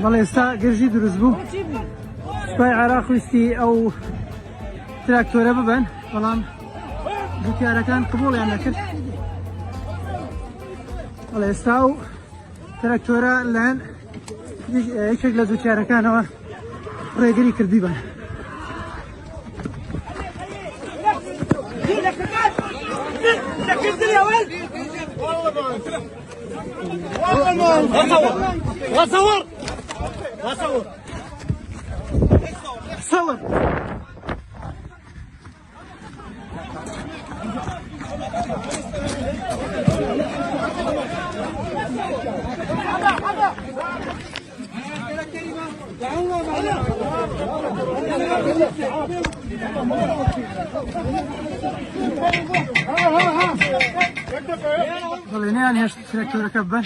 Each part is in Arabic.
بەڵێ ئێستا گەرژی دروست بوو سوپای عێراق ویستی ئەو تراکتۆرە ببەن بەڵام جوتیارەکان قبوڵیان نەکرد بەڵێ ئێستا و تراکتۆرە لەن یەکێک لە جوتیارەکانەوە ڕێگری کردی بن وصور صور بەڵێ نەیان هێشت تراکتۆرەکە ببەن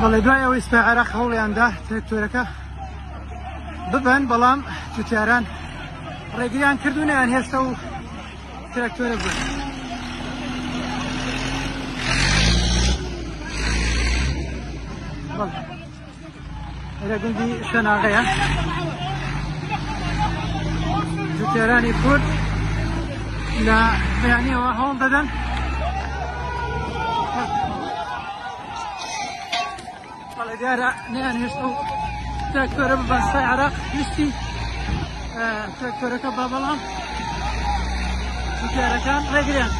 بەڵێ دوای ئەوەی سوپای عێراق هەوڵیاندا تراکتۆرەکە ببەن بەڵام جوتیاران ڕێگریان کردو نەیان هێشتا و تراکتۆرە بوون بەڵێ ئەرە گوندی شەناغەیە جوتیارانی کورد لە بەیانیەوە هەوڵ دەدەن بەڵێ دیارە نەیان هێشتا و تراکتۆرە ببەن سوپای عێراق ویستی تراکتۆرەکە بە بەڵام جوتیارەکان ڕێگریان